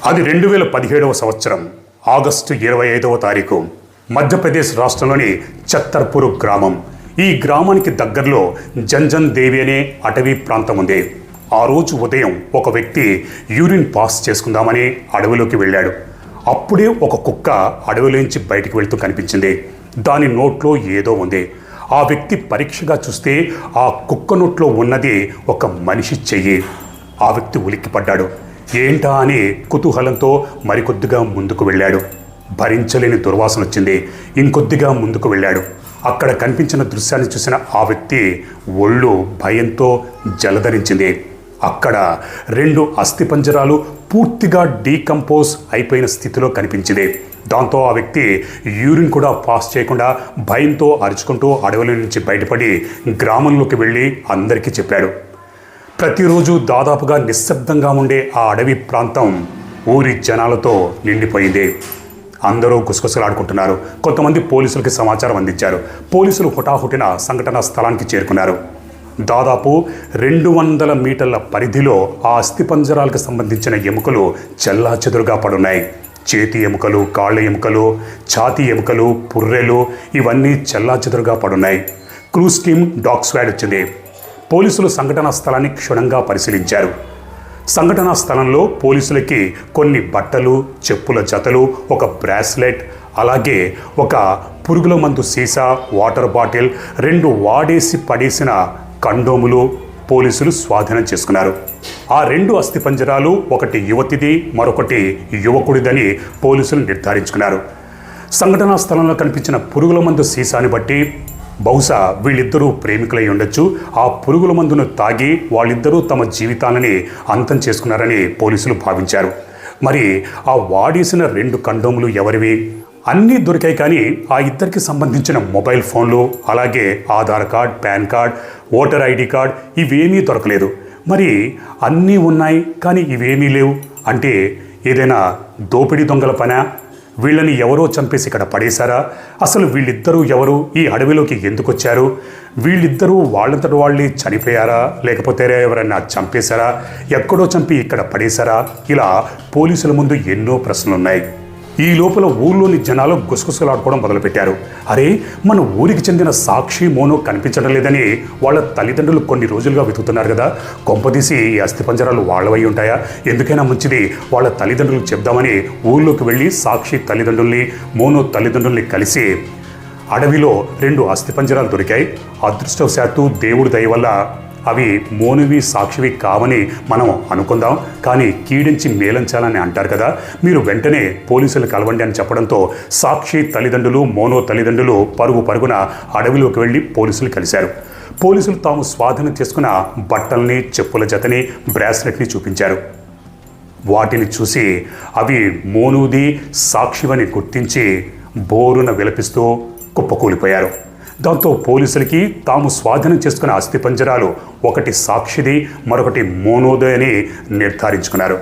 అది 2017వ సంవత్సరం ఆగస్టు 25వ తారీఖు మధ్యప్రదేశ్ రాష్ట్రంలోని ఛత్తర్పూర్ గ్రామం. ఈ గ్రామానికి దగ్గరలో జంజన్ దేవి అనే అటవీ ప్రాంతం ఉంది. ఆ రోజు ఉదయం ఒక వ్యక్తి యూరిన్ పాస్ చేసుకుందామని అడవిలోకి వెళ్ళాడు. అప్పుడే ఒక కుక్క అడవిలోంచి బయటికి వెళ్తూ కనిపించింది. దాని నోట్లో ఏదో ఉంది. ఆ వ్యక్తి పరీక్షగా చూస్తే ఆ కుక్క నోట్లో ఉన్నది ఒక మనిషి చెయ్యి. ఆ వ్యక్తి ఉలిక్కిపడ్డాడు. ఏంటా అని కుతూహలంతో మరికొద్దిగా ముందుకు వెళ్ళాడు. భరించలేని దుర్వాసన వచ్చింది. ఇంకొద్దిగా ముందుకు వెళ్ళాడు. అక్కడ కనిపించిన దృశ్యాన్ని చూసిన ఆ వ్యక్తి ఒళ్ళు భయంతో జలధరించింది. అక్కడ 2 అస్థిపంజరాలు పూర్తిగా డీకంపోజ్ అయిపోయిన స్థితిలో కనిపించింది. దాంతో ఆ వ్యక్తి యూరిన్ కూడా పాస్ చేయకుండా భయంతో అరుచుకుంటూ అడవుల నుంచి బయటపడి గ్రామంలోకి వెళ్ళి అందరికీ చెప్పాడు. ప్రతిరోజు దాదాపుగా నిశ్శబ్దంగా ఉండే ఆ అడవి ప్రాంతం ఊరి జనాలతో నిండిపోయింది. అందరూ గుసగుసలాడుకుంటున్నారు. కొంతమంది పోలీసులకి సమాచారం అందించారు. పోలీసులు హుటాహుటిన సంఘటనా స్థలానికి చేరుకున్నారు. దాదాపు 200 మీటర్ల పరిధిలో ఆ అస్థిపంజరాలకు సంబంధించిన ఎముకలు చెల్లాచెదురుగా పడున్నాయి. చేతి ఎముకలు, కాళ్ళ ఎముకలు, ఛాతీ ఎముకలు, పుర్రెలు ఇవన్నీ చెల్లాచెదురుగా పడున్నాయి. క్రూస్ టీమ్ డాగ్ స్క్వాడ్ వచ్చింది. పోలీసులు సంఘటనా స్థలాన్ని క్షుణ్ణంగా పరిశీలించారు. సంఘటనా స్థలంలో పోలీసులకి కొన్ని బట్టలు, చెప్పుల జతలు, ఒక బ్రాస్లెట్, అలాగే ఒక పురుగుల మందు సీసా, వాటర్ బాటిల్, 2 వాడేసి పడేసిన కండోములు పోలీసులు స్వాధీనం చేసుకున్నారు. ఆ 2 అస్థిపంజరాలు ఒకటి యువతిది, మరొకటి యువకుడిదని పోలీసులు నిర్ధారించుకున్నారు. సంఘటనా స్థలంలో కనిపించిన పురుగుల మందు సీసాని బట్టి బహుశా వీళ్ళిద్దరూ ప్రేమికులై ఉండొచ్చు. ఆ పురుగుల మందును తాగి వాళ్ళిద్దరూ తమ జీవితాలని అంతం చేసుకున్నారని పోలీసులు భావించారు. మరి ఆ వాడేసిన 2 కండోములు ఎవరివి? అన్నీ దొరికాయి, కానీ ఆ ఇద్దరికి సంబంధించిన మొబైల్ ఫోన్లు, అలాగే Aadhaar card, pan card, voter ID card ఇవేమీ దొరకలేదు. మరి అన్నీ ఉన్నాయి కానీ ఇవేమీ లేవు అంటే ఏదైనా దోపిడీ దొంగల పనా? వీళ్ళని ఎవరో చంపేసి ఇక్కడ పడేశారా? అసలు వీళ్ళిద్దరూ ఎవరు? ఈ అడవిలోకి ఎందుకు వచ్చారు? వీళ్ళిద్దరూ వాళ్ళంతటి వాళ్ళే చనిపోయారా, లేకపోతే ఎవరైనా చంపేశారా? ఎక్కడో చంపి ఇక్కడ పడేశారా? ఇలా పోలీసుల ముందు ఎన్నో ప్రశ్నలున్నాయి. ఈ లోపల ఊళ్ళోని జనాలు గుసగుసలాడుకోవడం మొదలుపెట్టారు. అరే, మన ఊరికి చెందిన సాక్షి, మోనో కనిపించడం లేదని వాళ్ళ తల్లిదండ్రులు కొన్ని రోజులుగా వెతుకుతున్నారు కదా. కొంపదీసి ఈ అస్థిపంజరాలు వాళ్ళవై ఉంటాయా? ఎందుకైనా మంచిది వాళ్ళ తల్లిదండ్రులకు చెప్దామని ఊళ్ళోకి వెళ్ళి సాక్షి తల్లిదండ్రుల్ని, మోనో తల్లిదండ్రుల్ని కలిసి అడవిలో 2 అస్థిపంజరాలు దొరికాయి. అదృష్టవశాత్తు దేవుడి దయ వల్ల అవి మోనువి, సాక్షివి కావని మనం అనుకుందాం. కానీ కీడించి మేలంచాలని అంటారు కదా, మీరు వెంటనే పోలీసులు కలవండి అని చెప్పడంతో సాక్షి తల్లిదండ్రులు, మోనో తల్లిదండ్రులు పరుగున అడవిలోకి వెళ్ళి పోలీసులు కలిశారు. పోలీసులు తాము స్వాధీనం చేసుకున్న బట్టల్ని, చెప్పుల జతని, బ్రాస్లెట్ని చూపించారు. వాటిని చూసి అవి మోనుది, సాక్షివని గుర్తించి బోరున విలపిస్తూ కుప్పకూలిపోయారు. దాంతో పోలీసులకి తాము స్వాధీనం చేసుకున్న అస్థిపంజరాలు ఒకటి సాక్షిది, మరొకటి మోనోదే అని నిర్ధారించుకున్నారు.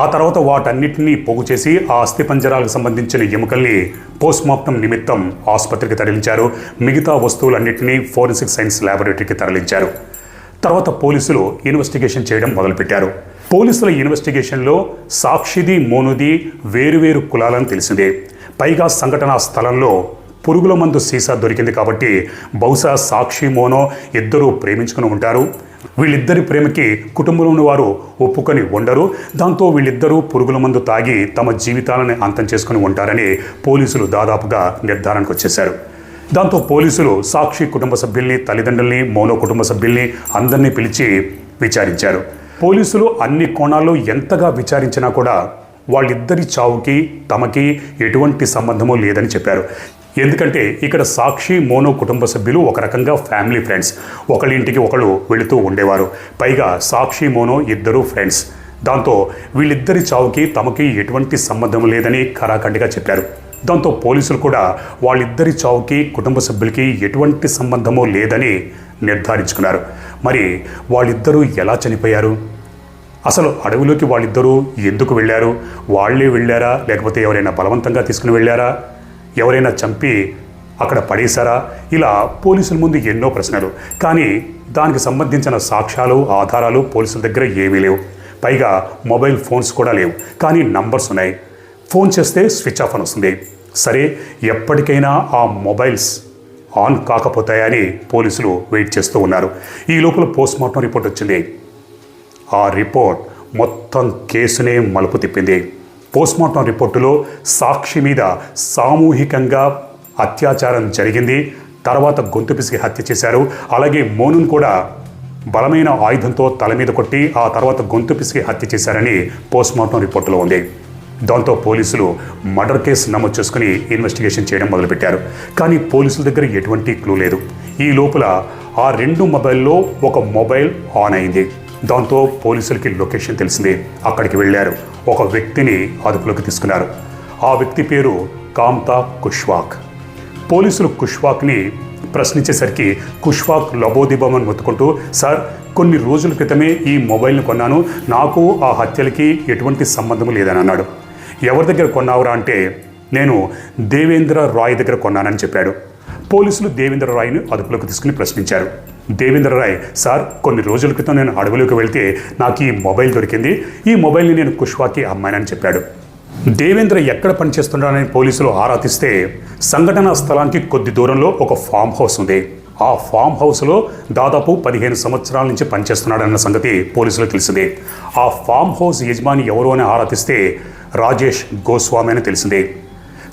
ఆ తర్వాత వాటన్నిటినీ పోగు చేసి ఆ అస్థిపంజరాలకు సంబంధించిన ఎముకల్ని పోస్ట్మార్టం నిమిత్తం ఆసుపత్రికి తరలించారు. మిగతా వస్తువులన్నింటినీ ఫోరెన్సిక్ సైన్స్ ల్యాబొరేటరీకి తరలించారు. తర్వాత పోలీసులు ఇన్వెస్టిగేషన్ చేయడం మొదలుపెట్టారు. పోలీసుల ఇన్వెస్టిగేషన్లో సాక్షిది, మోనుది వేరువేరు కులాలని తెలిసిందే. పైగా సంఘటనా స్థలంలో పురుగుల మందు సీసా దొరికింది కాబట్టి బహుశా సాక్షి, మోనో ఇద్దరూ ప్రేమించుకుని ఉంటారు. వీళ్ళిద్దరి ప్రేమకి కుటుంబంలోని వారు ఒప్పుకొని ఉండరు. దాంతో వీళ్ళిద్దరూ పురుగుల మందు తాగి తమ జీవితాలను అంతం చేసుకుని ఉంటారని పోలీసులు దాదాపుగా నిర్ధారణకు వచ్చేశారు. దాంతో పోలీసులు సాక్షి కుటుంబ సభ్యుల్ని, తల్లిదండ్రుల్ని, మోనో కుటుంబ సభ్యుల్ని అందరినీ పిలిచి విచారించారు. పోలీసులు అన్ని కోణాల్లో ఎంతగా విచారించినా కూడా వాళ్ళిద్దరి చావుకి తమకి ఎటువంటి సంబంధమూ లేదని చెప్పారు. ఎందుకంటే ఇక్కడ సాక్షి, మోనో కుటుంబ సభ్యులు ఒక రకంగా ఫ్యామిలీ ఫ్రెండ్స్. ఒకళ్ళ ఇంటికి ఒకళ్ళు వెళుతూ ఉండేవారు. పైగా సాక్షి, మోనో ఇద్దరు ఫ్రెండ్స్. దాంతో వీళ్ళిద్దరి చావుకి తమకి ఎటువంటి సంబంధం లేదని ఖరాఖండిగా చెప్పారు. దాంతో పోలీసులు కూడా వాళ్ళిద్దరి చావుకి కుటుంబ సభ్యులకి ఎటువంటి సంబంధమూ లేదని నిర్ధారించుకున్నారు. మరి వాళ్ళిద్దరూ ఎలా చనిపోయారు? అసలు అడవిలోకి వాళ్ళిద్దరూ ఎందుకు వెళ్ళారు? వాళ్ళే వెళ్ళారా, లేకపోతే ఎవరైనా బలవంతంగా తీసుకుని వెళ్ళారా? ఎవరైనా చంపి అక్కడ పడేశారా? ఇలా పోలీసుల ముందు ఎన్నో ప్రశ్నలు. కానీ దానికి సంబంధించిన సాక్ష్యాలు, ఆధారాలు పోలీసుల దగ్గర ఏమీ లేవు. పైగా మొబైల్ ఫోన్స్ కూడా లేవు, కానీ నంబర్స్ ఉన్నాయి. ఫోన్ చేస్తే స్విచ్ ఆఫ్ అని వస్తుంది. సరే, ఎప్పటికైనా ఆ మొబైల్స్ ఆన్ కాకపోతాయని పోలీసులు వెయిట్ చేస్తూ ఉన్నారు. ఈ లోపల పోస్ట్మార్టం రిపోర్ట్ వచ్చింది. ఆ రిపోర్ట్ మొత్తం కేసునే మలుపు తిప్పింది. పోస్ట్మార్టం రిపోర్టులో సాక్షి మీద సామూహికంగా అత్యాచారం జరిగింది, తర్వాత గొంతు పిసికి హత్య చేశారు. అలాగే మోనును కూడా బలమైన ఆయుధంతో తల మీద కొట్టి ఆ తర్వాత గొంతు పిసికి హత్య చేశారని పోస్ట్మార్టం రిపోర్టులో ఉంది. దాంతో పోలీసులు మర్డర్ కేసు నమోదు చేసుకుని ఇన్వెస్టిగేషన్ చేయడం మొదలుపెట్టారు. కానీ పోలీసుల దగ్గర ఎటువంటి క్లూ లేదు. ఈ లోపల ఆ 2 మొబైల్లో ఒక మొబైల్ ఆన్ అయింది. దాంతో పోలీసులకి లొకేషన్ తెలిసింది. అక్కడికి వెళ్ళారు. ఒక వ్యక్తిని అదుపులోకి తీసుకున్నారు. ఆ వ్యక్తి పేరు కామ్తా కుష్వాక్. పోలీసులు కుష్వాక్ని ప్రశ్నించేసరికి కుష్వాక్ లబోదిబమని మొత్తుకుంటూ, సార్, కొన్ని రోజుల క్రితమే ఈ మొబైల్ని కొన్నాను, నాకు ఆ హత్యలకి ఎటువంటి సంబంధం లేదని అన్నాడు. ఎవరి దగ్గర కొన్నావురా అంటే, నేను దేవేంద్ర రాయ్ దగ్గర కొన్నానని చెప్పాడు. పోలీసులు దేవేంద్ర రాయ్ని అదుపులోకి తీసుకుని ప్రశ్నించారు. దేవేంద్ర రాయ్, సార్, కొన్ని రోజుల క్రితం నేను అడవిలోకి వెళ్తే నాకు ఈ మొబైల్ దొరికింది, ఈ మొబైల్ని నేను కుష్వాకి అమ్మానని చెప్పాడు. దేవేంద్ర ఎక్కడ పనిచేస్తున్నాడని పోలీసులు ఆరా తీస్తే సంఘటనా స్థలానికి కొద్ది దూరంలో ఒక ఫామ్ హౌస్ ఉంది. ఆ ఫామ్ హౌస్లో దాదాపు 15 సంవత్సరాల నుంచి పనిచేస్తున్నాడన్న సంగతి పోలీసులకు తెలిసింది. ఆ ఫామ్ హౌస్ యజమాని ఎవరు అని ఆరా తీస్తే రాజేష్ గోస్వామి అని తెలిసింది.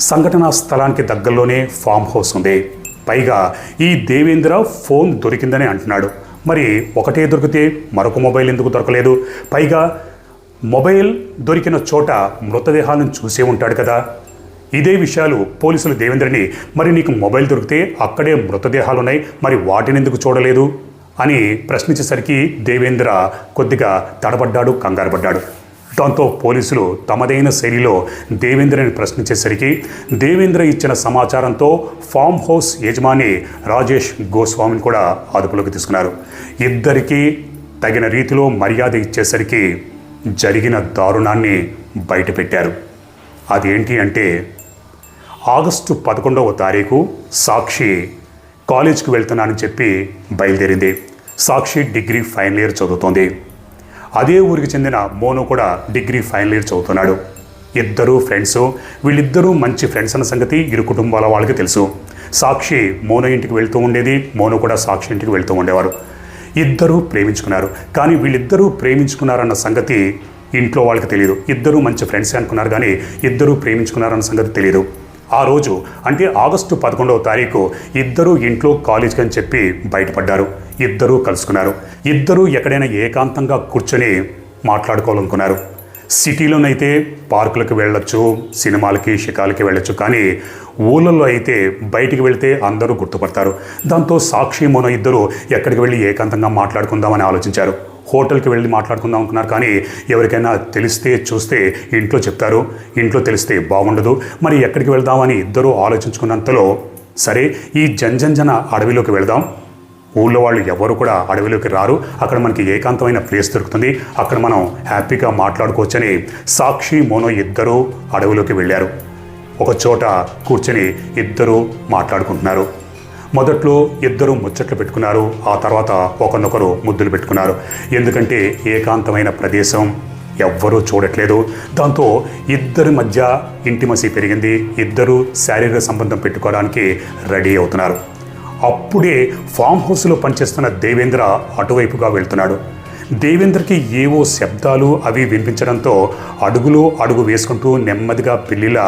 సంఘటనా స్థలానికి దగ్గరలోనే ఫామ్ హౌస్ ఉంది. పైగా ఈ దేవేంద్ర ఫోన్ దొరికిందని అంటున్నాడు. మరి ఒకటే దొరికితే మరొక మొబైల్ ఎందుకు దొరకలేదు? పైగా మొబైల్ దొరికిన చోట మృతదేహాలను చూసే ఉంటాడు కదా. ఇదే విషయాలు పోలీసులు దేవేంద్రని, మరి నీకు మొబైల్ దొరికితే అక్కడే మృతదేహాలు ఉన్నాయి, మరి వాటిని ఎందుకు చూడలేదు అని ప్రశ్నించేసరికి దేవేంద్ర కొద్దిగా తడబడ్డాడు, కంగారు పడ్డాడు. దాంతో పోలీసులు తమదైన శైలిలో దేవేంద్రని ప్రశ్నించేసరికి దేవేంద్ర ఇచ్చిన సమాచారంతో ఫామ్ హౌస్ యజమాని రాజేష్ గోస్వామిని కూడా అదుపులోకి తీసుకున్నారు. ఇద్దరికీ తగిన రీతిలో మర్యాద ఇచ్చేసరికి జరిగిన దారుణాన్ని బయటపెట్టారు. అదేంటి అంటే, ఆగస్టు 11వ తారీఖు సాక్షి కాలేజ్కి వెళ్తున్నానని చెప్పి బయలుదేరింది. సాక్షి డిగ్రీ ఫైనల్ ఇయర్ చదువుతోంది. అదే ఊరికి చెందిన మోను కూడా డిగ్రీ ఫైనల్ ఇయర్ చదువుతున్నాడు. ఇద్దరూ ఫ్రెండ్స్. వీళ్ళిద్దరూ మంచి ఫ్రెండ్స్ అన్న సంగతి ఇరు కుటుంబాల వాళ్ళకి తెలుసు. సాక్షి మోను ఇంటికి వెళ్తూ ఉండేది, మోను కూడా సాక్షి ఇంటికి వెళ్తూ ఉండేవారు. ఇద్దరూ ప్రేమించుకున్నారు. కానీ వీళ్ళిద్దరూ ప్రేమించుకున్నారన్న సంగతి ఇంట్లో వాళ్ళకి తెలియదు. ఇద్దరూ మంచి ఫ్రెండ్స్ అనుకున్నారు, కానీ ఇద్దరూ ప్రేమించుకున్నారన్న సంగతి తెలియదు. ఆ రోజు అంటే ఆగస్టు 11వ తారీఖు ఇద్దరూ ఇంట్లో కాలేజ్కి అని చెప్పి బయటపడ్డారు. ఇద్దరూ కలుసుకున్నారు. ఇద్దరూ ఎక్కడైనా ఏకాంతంగా కూర్చొని మాట్లాడుకోవాలనుకున్నారు. సిటీలోనైతే పార్కులకు వెళ్ళొచ్చు, సినిమాలకి, షికాలకి వెళ్ళొచ్చు, కానీ ఊళ్ళల్లో అయితే బయటికి వెళితే అందరూ గుర్తుపడతారు. దాంతో సాక్షి మోనో ఇద్దరు ఎక్కడికి వెళ్ళి ఏకాంతంగా మాట్లాడుకుందామని ఆలోచించారు. హోటల్కి వెళ్ళి మాట్లాడుకుందాం అనుకున్నారు, కానీ ఎవరికైనా తెలిస్తే చూస్తే ఇంట్లో చెప్తారు, ఇంట్లో తెలిస్తే బాగుండదు, మరి ఎక్కడికి వెళ్దామని ఇద్దరూ ఆలోచించుకున్నంతలో సరే ఈ జంజంజన అడవిలోకి వెళదాం, ఊళ్ళో వాళ్ళు ఎవరు కూడా అడవిలోకి రారు, అక్కడ మనకి ఏకాంతమైన ప్లేస్ దొరుకుతుంది, అక్కడ మనం హ్యాపీగా మాట్లాడుకోవచ్చని సాక్షి మోనో ఇద్దరూ అడవిలోకి వెళ్ళారు. ఒక చోట కూర్చొని ఇద్దరూ మాట్లాడుకుంటున్నారు. మొదట్లో ఇద్దరు ముచ్చట్లు పెట్టుకున్నారు. ఆ తర్వాత ఒకరినొకరు ముద్దులు పెట్టుకున్నారు. ఎందుకంటే ఏకాంతమైన ప్రదేశం, ఎవ్వరూ చూడట్లేదు. దాంతో ఇద్దరి మధ్య ఇంటిమసీ పెరిగింది. ఇద్దరూ శారీరక సంబంధం పెట్టుకోవడానికి రెడీ అవుతున్నారు. అప్పుడే ఫామ్ హౌస్లో పనిచేస్తున్న దేవేంద్ర అటువైపుగా వెళ్తున్నాడు. దేవేంద్రకి ఏవో శబ్దాలు అవి వినిపించడంతో అడుగు వేసుకుంటూ నెమ్మదిగా పిల్లిలా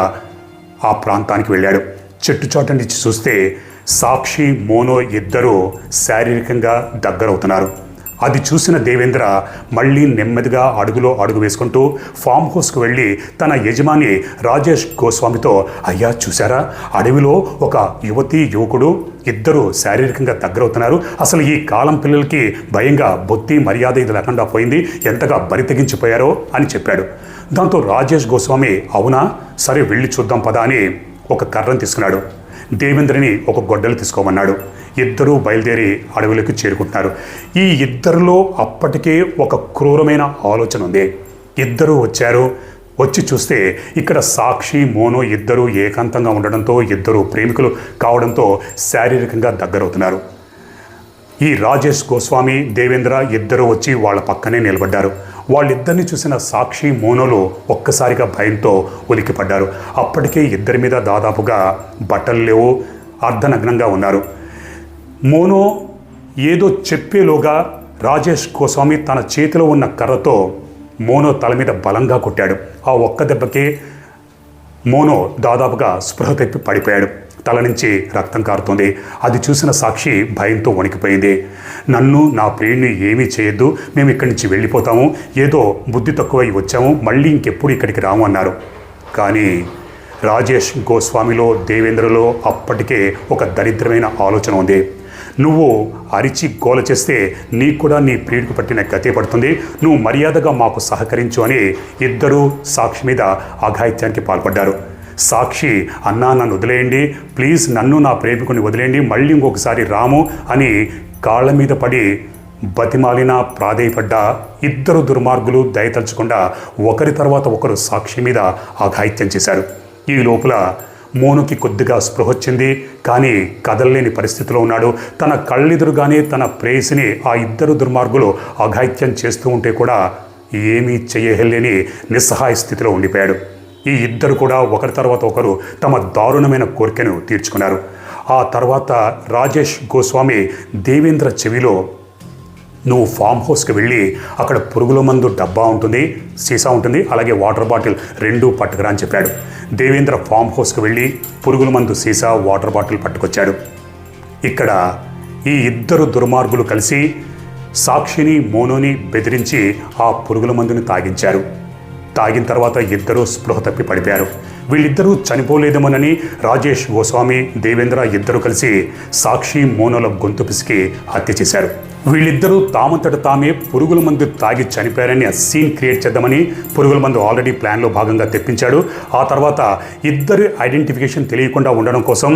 ఆ ప్రాంతానికి వెళ్ళాడు. చెట్టుచాటు నుంచి చూస్తే సాక్షి మోనో ఇద్దరూ శారీరకంగా దగ్గరవుతున్నారు. అది చూసిన దేవేంద్ర మళ్ళీ నెమ్మదిగా అడుగు వేసుకుంటూ ఫామ్ హౌస్కు వెళ్ళి తన యజమాని రాజేష్ గోస్వామితో, అయ్యా చూసారా, అడవిలో ఒక యువకుడు ఇద్దరు శారీరకంగా దగ్గరవుతున్నారు, అసలు ఈ కాలం పిల్లలకి భయంగా బొత్తి మర్యాద ఇది లేకుండా పోయింది, ఎంతగా బరి తెగించిపోయారో అని చెప్పాడు. దాంతో రాజేష్ గోస్వామి, అవునా, సరే వెళ్ళి చూద్దాం పదా అని ఒక కర్రను తీసుకున్నాడు. దేవేంద్రని ఒక గొడ్డలు తీసుకోమన్నాడు. ఇద్దరూ బయలుదేరి అడవులకు చేరుకుంటున్నారు. ఈ ఇద్దరిలో అప్పటికే ఒక క్రూరమైన ఆలోచన ఉంది. ఇద్దరూ వచ్చారు. వచ్చి చూస్తే ఇక్కడ సాక్షి మోనో ఇద్దరూ ఏకాంతంగా ఉండడంతో, ఇద్దరు ప్రేమికులు కావడంతో శారీరకంగా దగ్గరవుతున్నారు. ఈ రాజేష్ గోస్వామి, దేవేంద్ర ఇద్దరు వచ్చి వాళ్ళ పక్కనే నిలబడ్డారు. వాళ్ళిద్దరిని చూసిన సాక్షి మోనోలు ఒక్కసారిగా భయంతో ఉలిక్కిపడ్డారు. అప్పటికే ఇద్దరి మీద దాదాపుగా బట్టలు లేవు, అర్ధనగ్నంగా ఉన్నారు. మోనో ఏదో చెప్పేలోగా రాజేష్ గోస్వామి తన చేతిలో ఉన్న కర్రతో మోనో తల మీద బలంగా కొట్టాడు. ఆ ఒక్క దెబ్బకే మోనో దాదాపుగా స్పృహ తప్పి పడిపోయాడు. తల నుంచి రక్తం కారుతోంది. అది చూసిన సాక్షి భయంతో వణికిపోయింది. నన్ను, నా ప్రియుడిని ఏమీ చేయొద్దు, మేము ఇక్కడి నుంచి వెళ్ళిపోతాము, ఏదో బుద్ధి తక్కువై వచ్చాము, మళ్ళీ ఇంకెప్పుడు ఇక్కడికి రాము అన్నారు. కానీ రాజేష్ గోస్వామిలో, దేవేంద్రలో అప్పటికే ఒక దరిద్రమైన ఆలోచన ఉంది. నువ్వు అరిచి గోల చేస్తే నీకు కూడా నీ ప్రియుడికి పట్టిన గతే పడుతుంది, నువ్వు మర్యాదగా మాకు సహకరించు అని ఇద్దరూ సాక్షి మీద అఘాయిత్యానికి పాల్పడ్డారు. సాక్షి, అన్నా నన్ను వదిలేయండి, ప్లీజ్ నన్ను, నా ప్రేమికుని వదిలేయండి, మళ్ళీ ఇంకొకసారి రాము అని కాళ్ళ మీద పడి బతిమాలిన ప్రాధేయపడ్డ ఇద్దరు దుర్మార్గులు దయతలుచకుండా ఒకరి తర్వాత ఒకరు సాక్షి మీద అఘాయిత్యం చేశారు. ఈ లోపల మోనుకి కొద్దిగా స్పృహ వచ్చింది, కానీ కదలలేని పరిస్థితిలో ఉన్నాడు. తన కళ్ళెదురుగానే తన ప్రేయసిని ఆ ఇద్దరు దుర్మార్గులు అఘాయిత్యం చేస్తూ ఉంటే కూడా ఏమీ చేయలేని నిస్సహాయ స్థితిలో ఉండిపోయాడు. ఈ ఇద్దరు కూడా ఒకరి తర్వాత ఒకరు తమ దారుణమైన కోరికను తీర్చుకున్నారు. ఆ తర్వాత రాజేష్ గోస్వామి దేవేంద్ర చెవిలో, నువ్వు ఫామ్ హౌస్కి వెళ్ళి అక్కడ పురుగుల మందు డబ్బా ఉంటుంది, సీసా ఉంటుంది, అలాగే వాటర్ బాటిల్ రెండూ పట్టుకురా అని చెప్పాడు. దేవేంద్ర ఫామ్ హౌస్కి వెళ్ళి పురుగుల మందు సీసా, వాటర్ బాటిల్ పట్టుకొచ్చాడు. ఇక్కడ ఈ ఇద్దరు దుర్మార్గులు కలిసి సాక్షిని, మోనోని బెదిరించి ఆ పురుగుల మందుని తాగించారు. తాగిన తర్వాత ఇద్దరూ స్పృహ తప్పి పడిపోయారు. వీళ్ళిద్దరూ చనిపోలేదేమోనని రాజేష్ గోస్వామి, దేవేంద్ర ఇద్దరు కలిసి సాక్షి, మోనోల గొంతు పిసికి హత్య చేశారు. వీళ్ళిద్దరూ తామంతట తామే పురుగుల మందు తాగి చనిపోయారని సీన్ క్రియేట్ చేద్దామని పురుగుల మందు ఆల్రెడీ ప్లాన్లో భాగంగా తెప్పించాడు. ఆ తర్వాత ఇద్దరి ఐడెంటిఫికేషన్ తెలియకుండా ఉండడం కోసం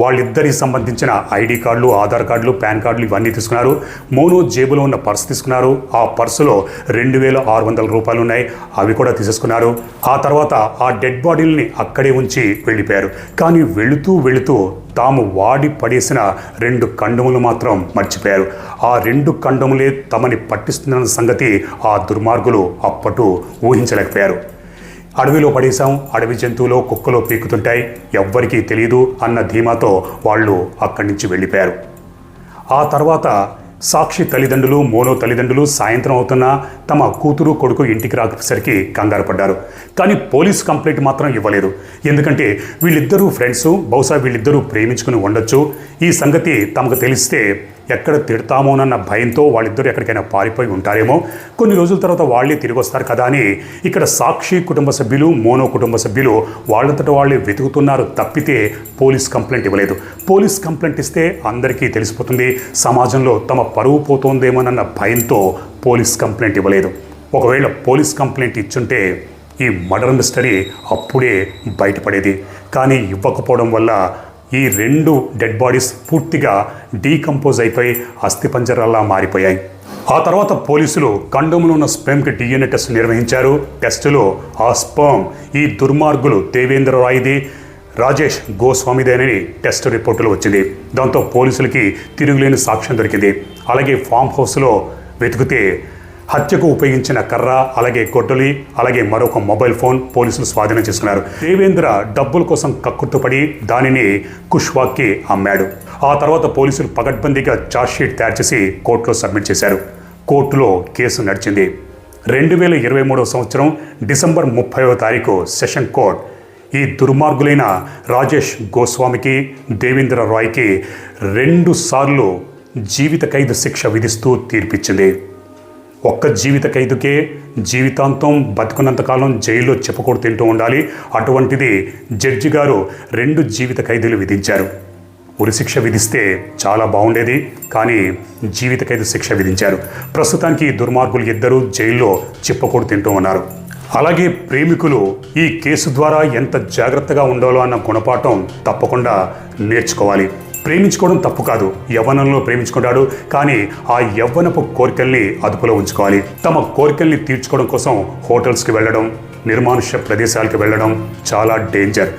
వాళ్ళిద్దరికి సంబంధించిన ఐడి కార్డులు, ఆధార్ కార్డులు, పాన్ కార్డులు ఇవన్నీ తీసుకున్నారు. మోనో జేబులో ఉన్న పర్సు తీసుకున్నారు. ఆ పర్సులో 2600 రూపాయలు ఉన్నాయి, అవి కూడా తీసేసుకున్నారు. ఆ తర్వాత ఆ డెడ్ బాడీలని అక్కడే ఉంచి వెళ్ళిపోయారు. కానీ వెళుతూ తాము వాడి పడేసిన 2 కండములు మాత్రం మర్చిపోయారు. ఆ 2 కండములే తమని పట్టిస్తున్న సంగతి ఆ దుర్మార్గులు అప్పటు ఊహించలేకపోయారు. అడవిలో పడేశాం, అడవి జంతువులో కుక్కలో పీకుతుంటాయి, ఎవ్వరికీ తెలియదు అన్న ధీమాతో వాళ్ళు అక్కడి నుంచి వెళ్ళిపోయారు. ఆ తర్వాత సాక్షి తల్లిదండ్రులు, మోనో తల్లిదండ్రులు సాయంత్రం అవుతున్నా తమ కూతురు, కొడుకు ఇంటికి రాకపోయేసరికి కంగారు పడ్డారు. కానీ పోలీస్ కంప్లైంట్ మాత్రం ఇవ్వలేదు. ఎందుకంటే వీళ్ళిద్దరూ ఫ్రెండ్స్, బహుశా వీళ్ళిద్దరూ ప్రేమించుకుని ఉండొచ్చు. ఈ సంగతి తమకు తెలిస్తే ఎక్కడ తిడతామోనన్న భయంతో వాళ్ళిద్దరూ ఎక్కడికైనా పారిపోయి ఉంటారేమో, కొన్ని రోజుల తర్వాత వాళ్ళే తిరిగి వస్తారు కదా అని ఇక్కడ సాక్షి కుటుంబ సభ్యులు, మోనో కుటుంబ సభ్యులు వాళ్ళంతటా వాళ్ళే వెతుకుతున్నారు తప్పితే పోలీస్ కంప్లైంట్ ఇవ్వలేదు. పోలీస్ కంప్లైంట్ ఇస్తే అందరికీ తెలిసిపోతుంది, సమాజంలో తమ పరువు పోతోందేమోనన్న భయంతో పోలీస్ కంప్లైంట్ ఇవ్వలేదు. ఒకవేళ పోలీస్ కంప్లైంట్ ఇచ్చుంటే ఈ మర్డర్ మిస్టరీ అప్పుడే బయటపడేది. కానీ ఇవ్వకపోవడం వల్ల ఈ 2 డెడ్ బాడీస్ పూర్తిగా డీకంపోజ్ అయిపోయి అస్థిపంజరాల్లా మారిపోయాయి. ఆ తర్వాత పోలీసులు కండములో ఉన్న స్పెర్మ్కి DNA టెస్ట్ నిర్వహించారు. టెస్టులో ఆ స్పెర్మ్ ఈ దుర్మార్గులు దేవేంద్ర రాయ్ది, రాజేష్ గోస్వామిదేనని టెస్ట్ రిపోర్టులో వచ్చింది. దాంతో పోలీసులకి తిరుగులేని సాక్ష్యం దొరికింది. అలాగే ఫామ్ హౌస్లో వెతికితే హత్యకు ఉపయోగించిన కర్ర, అలాగే గొడ్డలి, అలాగే మరొక మొబైల్ ఫోన్ పోలీసులు స్వాధీనం చేసుకున్నారు. దేవేంద్ర డబ్బుల కోసం కక్కుర్తుపడి దానిని కుష్వాక్కి అమ్మాడు. ఆ తర్వాత పోలీసులు పకడ్బందీగా ఛార్జ్షీట్ తయారు చేసి కోర్టులో సబ్మిట్ చేశారు. కోర్టులో కేసు నడిచింది. 2023 సంవత్సరం డిసెంబర్ 30వ తారీఖు సెషన్ కోర్ట్ ఈ దుర్మార్గులైన రాజేష్ గోస్వామికి, దేవేంద్ర రాయ్కి 2 సార్లు జీవిత ఖైదు శిక్ష విధిస్తూ తీర్పిచ్చింది. ఒక్క జీవిత ఖైదుకే జీవితాంతం బతుకున్నంతకాలం జైల్లో చెప్పుకోడు తింటూ ఉండాలి. అటువంటిది జడ్జి గారు 2 జీవిత ఖైదులు విధించారు. ఉరిశిక్ష విధిస్తే చాలా బాగుండేది, కానీ జీవిత ఖైదు శిక్ష విధించారు. ప్రస్తుతానికి ఈ దుర్మార్గులు ఇద్దరూ జైల్లో చిప్పకూడు తింటూ ఉన్నారు. అలాగే ప్రేమికులు ఈ కేసు ద్వారా ఎంత జాగ్రత్తగా ఉండాలో అన్న గుణపాఠం తప్పకుండా నేర్చుకోవాలి. ప్రేమించుకోవడం తప్పు కాదు, యవ్వనంలో ప్రేమించుకుంటాడు, కానీ ఆ యవ్వనపు కోరికల్ని అదుపులో ఉంచుకోవాలి. తమ కోరికల్ని తీర్చుకోవడం కోసం హోటల్స్కి వెళ్ళడం, నిర్మానుష్య ప్రదేశాలకు వెళ్ళడం చాలా డేంజర్.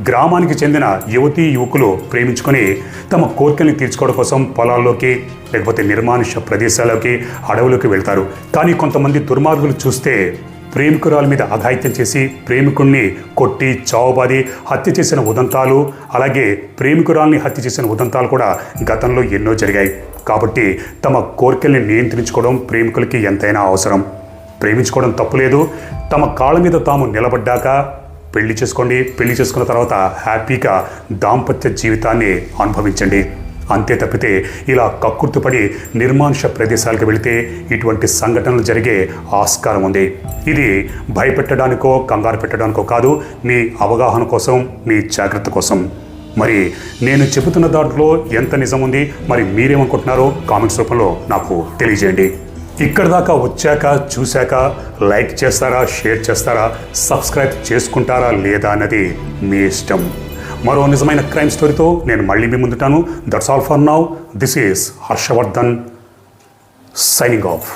గ్రామానికి చెందిన యువతీ యువకులు ప్రేమించుకొని తమ కోరికల్ని తీర్చుకోవడం కోసం పొలాల్లోకి లేకపోతే నిర్మానుష్య ప్రదేశాల్లోకి అడవులోకి వెళ్తారు. కానీ కొంతమంది దుర్మార్గులు చూస్తే ప్రేమికురాల మీద అఘాయిత్యం చేసి ప్రేమికుణ్ణి కొట్టి చావుబాది హత్య చేసిన ఉదంతాలు, అలాగే ప్రేమికురాల్ని హత్య చేసిన ఉదంతాలు కూడా గతంలో ఎన్నో జరిగాయి. కాబట్టి తమ కోరికల్ని నియంత్రించుకోవడం ప్రేమికులకి ఎంతైనా అవసరం. ప్రేమించుకోవడం తప్పులేదు. తమ కాళ్ళ మీద తాము నిలబడ్డాక పెళ్లి చేసుకోండి. పెళ్లి చేసుకున్న తర్వాత హ్యాపీగా దాంపత్య జీవితాన్ని అనుభవించండి. అంతే తప్పితే ఇలా కక్కుర్తిపడి నిర్మానుష్య ప్రదేశాలకు వెళితే ఇటువంటి సంఘటనలు జరిగే ఆస్కారం ఉంది. ఇది భయపెట్టడానికో కంగారు పెట్టడానికో కాదు, మీ అవగాహన కోసం, మీ జాగ్రత్త కోసం. మరి నేను చెబుతున్న దాంట్లో ఎంత నిజం ఉంది, మరి మీరేమనుకుంటున్నారో కామెంట్స్ రూపంలో నాకు తెలియజేయండి. ఇక్కడ దాకా వచ్చాక చూశాక లైక్ చేస్తారా, షేర్ చేస్తారా, సబ్స్క్రైబ్ చేసుకుంటారా లేదా అన్నది మీ ఇష్టం. మరో నిజమైన క్రైమ్ స్టోరీతో నేను మళ్ళీ మీ ముందుంటాను. That's all for now. This is Harshavardhan signing of.